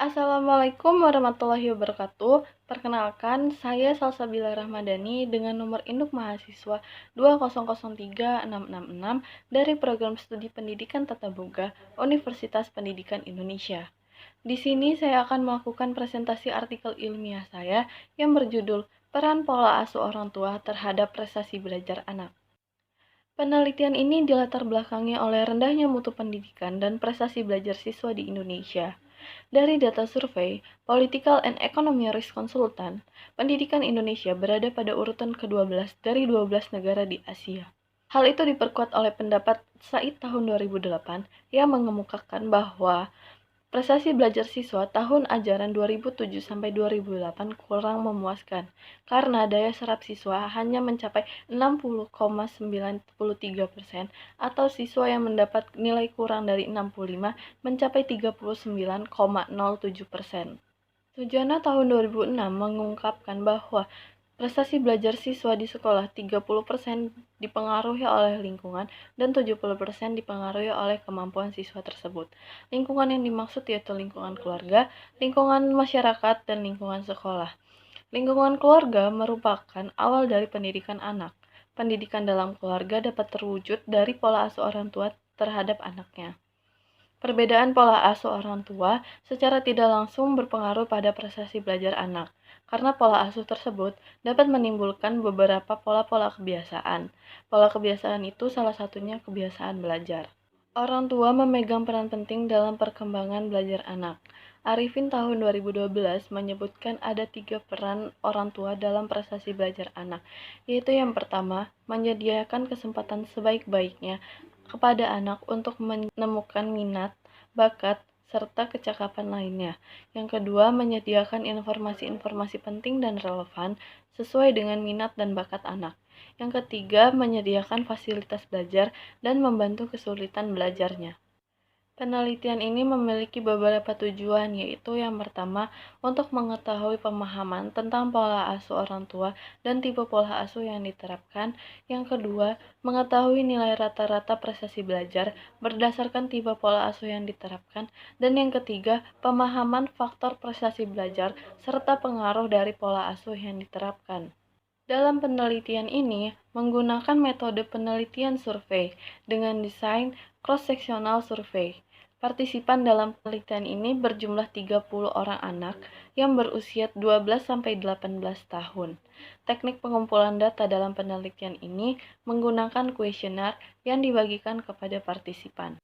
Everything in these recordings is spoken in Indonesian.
Assalamualaikum warahmatullahi wabarakatuh. Perkenalkan, saya Salsabila Rahmadani dengan nomor induk mahasiswa 2003666 dari Program Studi Pendidikan Tata Boga Universitas Pendidikan Indonesia. Di sini saya akan melakukan presentasi artikel ilmiah saya yang berjudul Peran Pola Asuh Orang Tua Terhadap Prestasi Belajar Anak. Penelitian ini dilatar belakangi oleh rendahnya mutu pendidikan dan prestasi belajar siswa di Indonesia. Dari data survei Political and Economy Risk Consultant, pendidikan Indonesia berada pada urutan ke-12 dari 12 negara di Asia. Hal itu diperkuat oleh pendapat Said tahun 2008 yang mengemukakan bahwa prestasi belajar siswa tahun ajaran 2007-2008 kurang memuaskan karena daya serap siswa hanya mencapai 60,93% atau siswa yang mendapat nilai kurang dari 65 mencapai 39,07%. Sujono tahun 2006 mengungkapkan bahwa prestasi belajar siswa di sekolah 30% dipengaruhi oleh lingkungan dan 70% dipengaruhi oleh kemampuan siswa tersebut. Lingkungan yang dimaksud yaitu lingkungan keluarga, lingkungan masyarakat, dan lingkungan sekolah. Lingkungan keluarga merupakan awal dari pendidikan anak. Pendidikan dalam keluarga dapat terwujud dari pola asuh orang tua terhadap anaknya. Perbedaan pola asuh orang tua secara tidak langsung berpengaruh pada prestasi belajar anak, karena pola asuh tersebut dapat menimbulkan beberapa pola-pola kebiasaan. Pola kebiasaan itu salah satunya kebiasaan belajar. Orang tua memegang peran penting dalam perkembangan belajar anak. Arifin tahun 2012 menyebutkan ada 3 peran orang tua dalam prestasi belajar anak, yaitu yang pertama, menyediakan kesempatan sebaik-baiknya kepada anak untuk menemukan minat, bakat, serta kecakapan lainnya. Yang kedua, menyediakan informasi-informasi penting dan relevan sesuai dengan minat dan bakat anak. Yang ketiga, menyediakan fasilitas belajar dan membantu kesulitan belajarnya. Penelitian ini memiliki beberapa tujuan, yaitu yang pertama, untuk mengetahui pemahaman tentang pola asuh orang tua dan tipe pola asuh yang diterapkan. Yang kedua, mengetahui nilai rata-rata prestasi belajar berdasarkan tipe pola asuh yang diterapkan. Dan yang ketiga, pemahaman faktor prestasi belajar serta pengaruh dari pola asuh yang diterapkan. Dalam penelitian ini, menggunakan metode penelitian survei dengan desain cross-sectional survey. Partisipan dalam penelitian ini berjumlah 30 orang anak yang berusia 12-18 tahun. Teknik pengumpulan data dalam penelitian ini menggunakan kuesioner yang dibagikan kepada partisipan.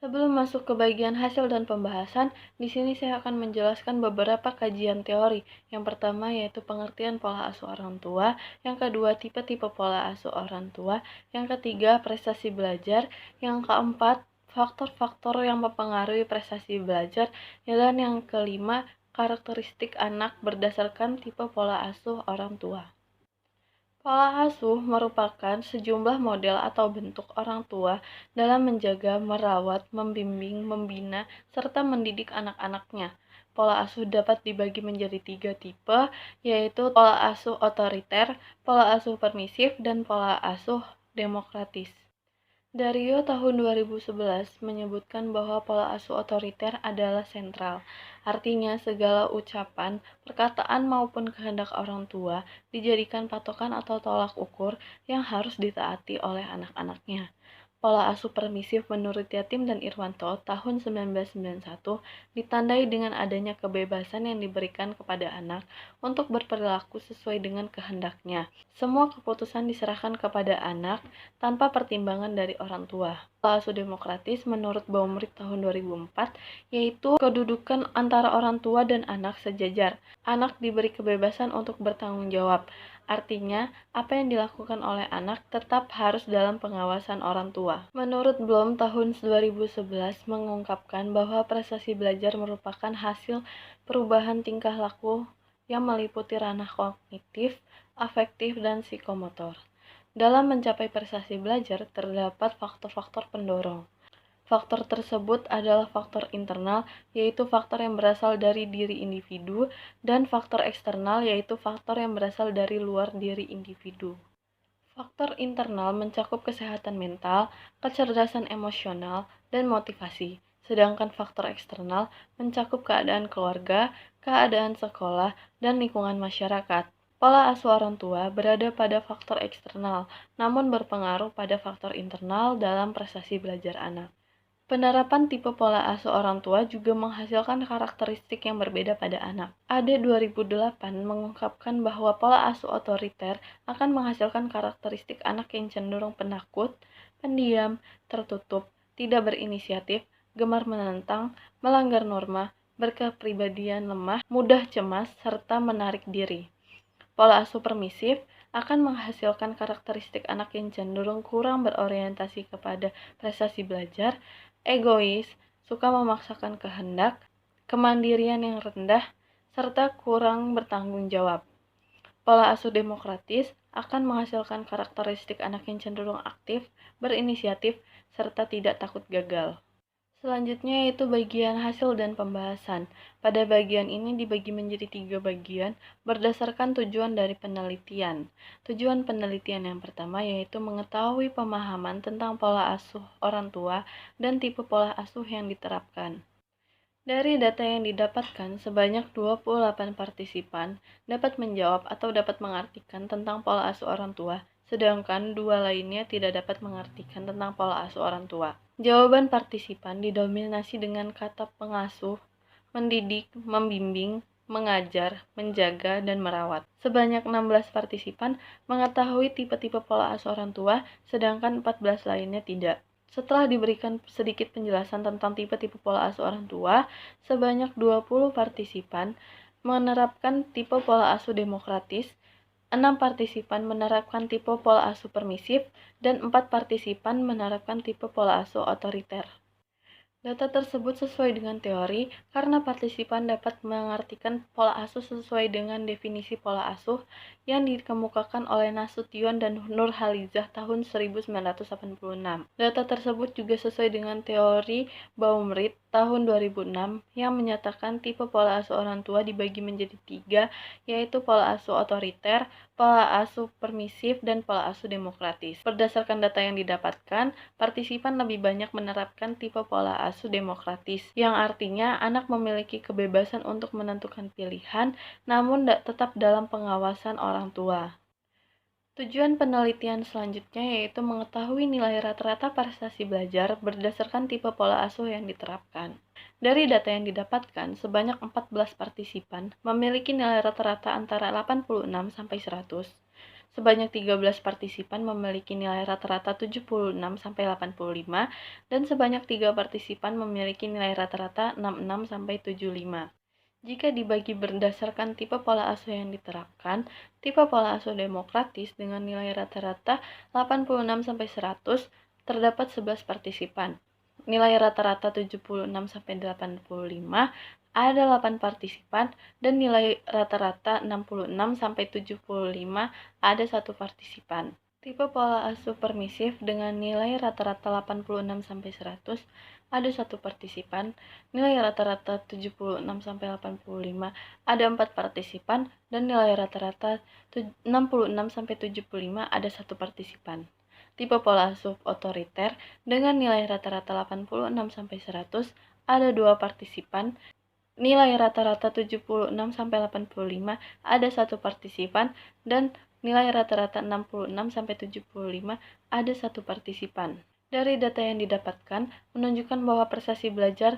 Sebelum masuk ke bagian hasil dan pembahasan, di sini saya akan menjelaskan beberapa kajian teori. Yang pertama yaitu pengertian pola asuh orang tua, yang kedua tipe-tipe pola asuh orang tua, yang ketiga prestasi belajar, yang keempat faktor-faktor yang mempengaruhi prestasi belajar, dan yang kelima karakteristik anak berdasarkan tipe pola asuh orang tua. Pola asuh merupakan sejumlah model atau bentuk orang tua dalam menjaga, merawat, membimbing, membina, serta mendidik anak-anaknya. Pola asuh dapat dibagi menjadi 3 tipe, yaitu pola asuh otoriter, pola asuh permisif, dan pola asuh demokratis. Dario tahun 2011 menyebutkan bahwa pola asuh otoriter adalah sentral. Artinya segala ucapan, perkataan maupun kehendak orang tua dijadikan patokan atau tolak ukur yang harus ditaati oleh anak-anaknya. Pola asuh permisif menurut Yatim dan Irwanto tahun 1991 ditandai dengan adanya kebebasan yang diberikan kepada anak untuk berperilaku sesuai dengan kehendaknya. Semua keputusan diserahkan kepada anak tanpa pertimbangan dari orang tua. Pola asuh demokratis menurut Baumrit tahun 2004 yaitu kedudukan antara orang tua dan anak sejajar. Anak diberi kebebasan untuk bertanggung jawab. Artinya, apa yang dilakukan oleh anak tetap harus dalam pengawasan orang tua. Menurut Bloom tahun 2011 mengungkapkan bahwa prestasi belajar merupakan hasil perubahan tingkah laku yang meliputi ranah kognitif, afektif, dan psikomotor. Dalam mencapai prestasi belajar, terdapat faktor-faktor pendorong. Faktor tersebut adalah faktor internal, yaitu faktor yang berasal dari diri individu, dan faktor eksternal, yaitu faktor yang berasal dari luar diri individu. Faktor internal mencakup kesehatan mental, kecerdasan emosional, dan motivasi. sedangkan faktor eksternal mencakup keadaan keluarga, keadaan sekolah, dan lingkungan masyarakat. Pola asuh orang tua berada pada faktor eksternal, namun berpengaruh pada faktor internal dalam prestasi belajar anak. Penerapan tipe pola asuh orang tua juga menghasilkan karakteristik yang berbeda pada anak. AD 2008 mengungkapkan bahwa pola asuh otoriter akan menghasilkan karakteristik anak yang cenderung penakut, pendiam, tertutup, tidak berinisiatif, gemar menentang, melanggar norma, berkepribadian lemah, mudah cemas, serta menarik diri. Pola asuh permisif akan menghasilkan karakteristik anak yang cenderung kurang berorientasi kepada prestasi belajar, egois, suka memaksakan kehendak, kemandirian yang rendah, serta kurang bertanggung jawab. Pola asuh demokratis akan menghasilkan karakteristik anak yang cenderung aktif, berinisiatif, serta tidak takut gagal. Selanjutnya yaitu bagian hasil dan pembahasan. Pada bagian ini dibagi menjadi 3 bagian berdasarkan tujuan dari penelitian. Tujuan penelitian yang pertama yaitu mengetahui pemahaman tentang pola asuh orang tua dan tipe pola asuh yang diterapkan. Dari data yang didapatkan, sebanyak 28 partisipan dapat menjawab atau dapat mengartikan tentang pola asuh orang tua, sedangkan 2 lainnya tidak dapat mengartikan tentang pola asuh orang tua. Jawaban partisipan didominasi dengan kata pengasuh, mendidik, membimbing, mengajar, menjaga, dan merawat. Sebanyak 16 partisipan mengetahui tipe-tipe pola asuh orang tua, sedangkan 14 lainnya tidak. Setelah diberikan sedikit penjelasan tentang tipe-tipe pola asuh orang tua, sebanyak 20 partisipan menerapkan tipe pola asuh demokratis, 6 partisipan menerapkan tipe pola asuh permisif, dan 4 partisipan menerapkan tipe pola asuh otoriter. Data tersebut sesuai dengan teori karena partisipan dapat mengartikan pola asuh sesuai dengan definisi pola asuh yang dikemukakan oleh Nasution dan Nurhalizah tahun 1986. Data tersebut juga sesuai dengan teori Baumritt tahun 2006 yang menyatakan tipe pola asuh orang tua dibagi menjadi 3, yaitu pola asuh otoriter, pola asuh permisif, dan pola asuh demokratis. Berdasarkan data yang didapatkan, partisipan lebih banyak menerapkan tipe pola asuh demokratis, yang artinya anak memiliki kebebasan untuk menentukan pilihan, namun tetap dalam pengawasan orang tua. Tujuan penelitian selanjutnya yaitu mengetahui nilai rata-rata prestasi belajar berdasarkan tipe pola asuh yang diterapkan. Dari data yang didapatkan, sebanyak 14 partisipan memiliki nilai rata-rata antara 86 sampai 100. Sebanyak 13 partisipan memiliki nilai rata-rata 76 sampai 85 dan sebanyak 3 partisipan memiliki nilai rata-rata 66 sampai 75. Jika dibagi berdasarkan tipe pola asuh yang diterapkan, tipe pola asuh demokratis dengan nilai rata-rata 86 sampai 100 terdapat 11 partisipan. Nilai rata-rata 76 sampai 85 ada 8 partisipan dan nilai rata-rata 66 sampai 75 ada 1 partisipan. Tipe pola asuh permisif dengan nilai rata-rata 86 sampai 100 ada 1 partisipan, nilai rata-rata 76 sampai 85 ada 4 partisipan dan nilai rata-rata 66 sampai 75 ada 1 partisipan. Tipe pola asuh otoriter dengan nilai rata-rata 86 sampai 100 ada 2 partisipan, nilai rata-rata 76 sampai 85 ada 1 partisipan dan nilai rata-rata 66 sampai 75 ada 1 partisipan. Dari data yang didapatkan menunjukkan bahwa prestasi belajar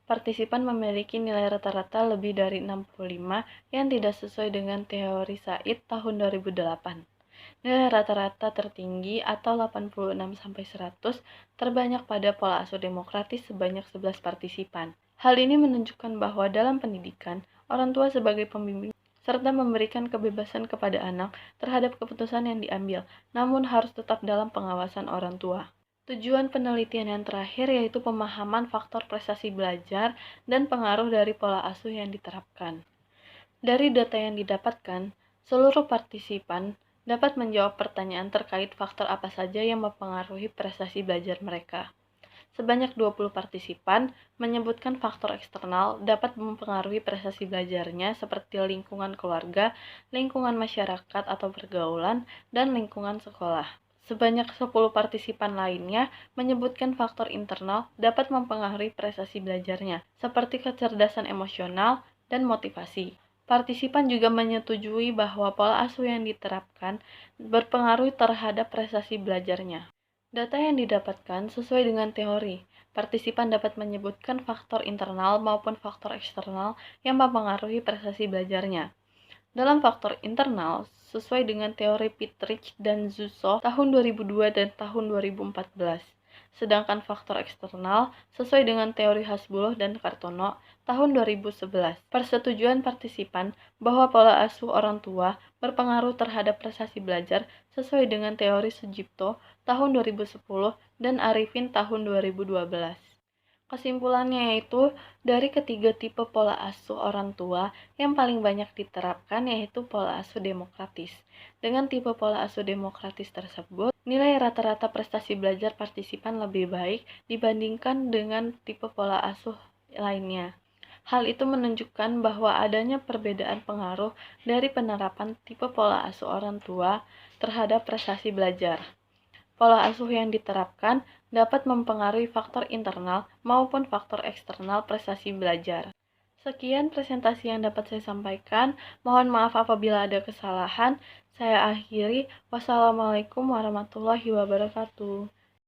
partisipan memiliki nilai rata-rata lebih dari 65 yang tidak sesuai dengan teori Said tahun 2008. Nilai rata-rata tertinggi atau 86 sampai 100 terbanyak pada pola asuh demokratis sebanyak 11 partisipan. Hal ini menunjukkan bahwa dalam pendidikan, orang tua sebagai pembimbing serta memberikan kebebasan kepada anak terhadap keputusan yang diambil, namun harus tetap dalam pengawasan orang tua. Tujuan penelitian yang terakhir yaitu pemahaman faktor prestasi belajar dan pengaruh dari pola asuh yang diterapkan. Dari data yang didapatkan, seluruh partisipan dapat menjawab pertanyaan terkait faktor apa saja yang mempengaruhi prestasi belajar mereka. Sebanyak 20 partisipan menyebutkan faktor eksternal dapat mempengaruhi prestasi belajarnya seperti lingkungan keluarga, lingkungan masyarakat atau pergaulan, dan lingkungan sekolah. Sebanyak 10 partisipan lainnya menyebutkan faktor internal dapat mempengaruhi prestasi belajarnya, seperti kecerdasan emosional dan motivasi. Partisipan juga menyetujui bahwa pola asuh yang diterapkan berpengaruh terhadap prestasi belajarnya. Data yang didapatkan sesuai dengan teori. Partisipan dapat menyebutkan faktor internal maupun faktor eksternal yang mempengaruhi prestasi belajarnya. Dalam faktor internal, sesuai dengan teori Pitrich dan Zusso tahun 2002 dan tahun 2014. Sedangkan faktor eksternal sesuai dengan teori Hasbuloh dan Kartono tahun 2011. Persetujuan partisipan bahwa pola asuh orang tua berpengaruh terhadap prestasi belajar sesuai dengan teori Sujipto tahun 2010 dan Arifin tahun 2012. Kesimpulannya yaitu, dari ketiga tipe pola asuh orang tua, yang paling banyak diterapkan yaitu pola asuh demokratis. Dengan tipe pola asuh demokratis tersebut, nilai rata-rata prestasi belajar partisipan lebih baik dibandingkan dengan tipe pola asuh lainnya. Hal itu menunjukkan bahwa adanya perbedaan pengaruh dari penerapan tipe pola asuh orang tua terhadap prestasi belajar. Pola asuh yang diterapkan dapat mempengaruhi faktor internal maupun faktor eksternal prestasi belajar. Sekian presentasi yang dapat saya sampaikan. Mohon maaf apabila ada kesalahan. Saya akhiri. Wassalamualaikum warahmatullahi wabarakatuh.